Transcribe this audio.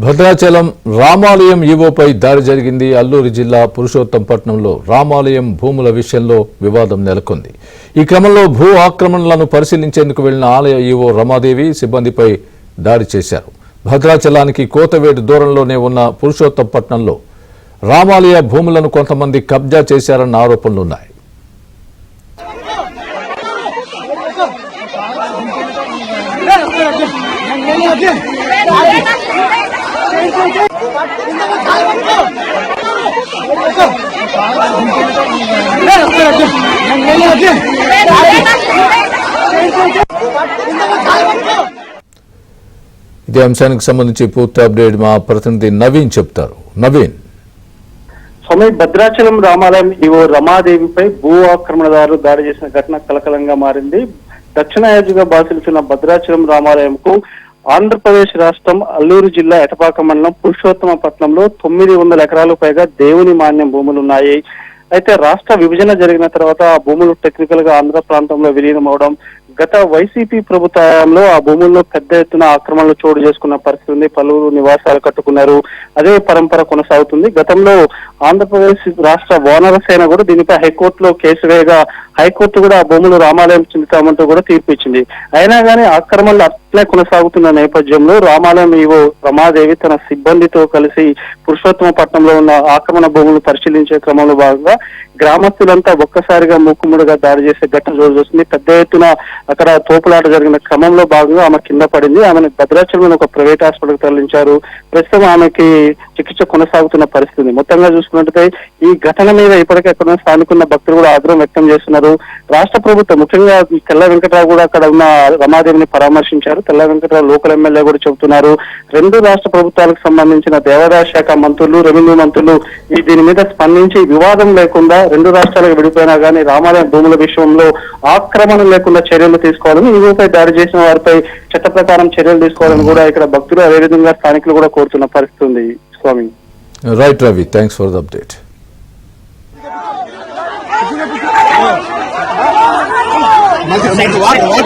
భద్రాచలం రామాలయం ఈవోపై దాడి జరిగింది. అల్లూరు జిల్లా పురుషోత్తంపట్నంలో రామాలయం భూముల విషయంలో వివాదం నెలకొంది. ఈ క్రమంలో భూ ఆక్రమణలను పరిశీలించేందుకు వెళ్లిన ఆలయ ఈవో రమాదేవి సిబ్బందిపై దాడి చేశారు. భద్రాచలానికి కోతవేడు దూరంలోనే ఉన్న పురుషోత్తంపట్నంలో రామాలయ భూములను కొంతమంది కబ్జా చేశారన్న ఆరోపణలున్నాయి. ఇదే అంశానికి సంబంధించి పూర్తి అప్డేట్ మా ప్రతినిధి నవీన్ చెప్తారు. నవీన్, స్వామి, భద్రాచలం రామాలయం ఈవో రమాదేవిపై భూ ఆక్రమణదారులు దాడి చేసిన ఘటన కలకలంగా మారింది. దక్షిణాయాజుగా బాసిల్చిన భద్రాచలం రామాలయంకు ఆంధ్రప్రదేశ్ రాష్ట్రం అల్లూరు జిల్లా ఎటపాక మండలం పురుషోత్తమపట్నంలో 900 ఎకరాలకు పైగా దేవుని మాన్యం భూములున్నాయి. అయితే రాష్ట్ర విభజన జరిగిన తర్వాత ఆ భూములు టెక్నికల్ గా ఆంధ్ర ప్రాంతంలో విలీనం అవడం, గత వైసీపీ ప్రభుత్వంలో ఆ భూముల్లో పెద్ద ఎత్తున ఆక్రమణలు చోటు చేసుకున్న పరిస్థితి ఉంది. పలువురు నివాసాలు కట్టుకున్నారు. అదే పరంపర కొనసాగుతుంది. గతంలో ఆంధ్రప్రదేశ్ రాష్ట్ర వానర సేన కూడా దీనిపై హైకోర్టులో కేసు వేయగా హైకోర్టు కూడా ఆ భూములు రామాలయం చెందుతామంటూ కూడా తీర్పు ఇచ్చింది. అయినా కానీ ఆక్రమణలు అట్లే కొనసాగుతున్న నేపథ్యంలో రామాలయం ఈవో రమాదేవి తన సిబ్బందితో కలిసి పురుషోత్తమపట్నంలో ఉన్న ఆక్రమణ భూములు పరిశీలించే క్రమంలో భాగంగా గ్రామస్తులంతా ఒక్కసారిగా మూకుముడిగా దాడి చేసే ఘటన చోటు చేస్తుంది. పెద్ద ఎత్తున అక్కడ తోపులాట జరిగిన క్రమంలో భాగంగా ఆమె కింద పడింది. ఆమెను భద్రాచలం ఒక ప్రైవేట్ హాస్పిటల్కి తరలించారు. ప్రస్తుతం ఆమెకి చికిత్స కొనసాగుతున్న పరిస్థితి. మొత్తంగా చూసుకున్నట్లయితే ఈ ఘటన మీద ఇప్పటికే అక్కడ స్థానికున్న భక్తులు కూడా ఆగ్రహం వ్యక్తం చేస్తున్నారు. రాష్ట్ర ప్రభుత్వం ముఖ్యంగా తెల్ల వెంకటరావు కూడా అక్కడ ఉన్న రమాదేవిని పరామర్శించారు. తెల్ల వెంకటరావు లోకల్ ఎమ్మెల్యే కూడా చెబుతున్నారు. రెండు రాష్ట్ర ప్రభుత్వాలకు సంబంధించిన దేవాదాయ శాఖ మంత్రులు, రెవెన్యూ మంత్రులు దీని మీద స్పందించి వివాదం లేకుండా రెండు రాష్ట్రాలకు విడిపోయినా కానీ రామాలయం భూముల విషయంలో ఆక్రమణ లేకుండా చర్యలు తీసుకోవాలని, ఈవోపై దాడి చేసిన వారిపై చట్ట ప్రకారం చర్యలు తీసుకోవాలని కూడా ఇక్కడ భక్తులు అదేవిధంగా స్థానికులు కూడా కోరుతున్న పరిస్థితి ఉంది. Swami, right Ravi, thanks for the update. Water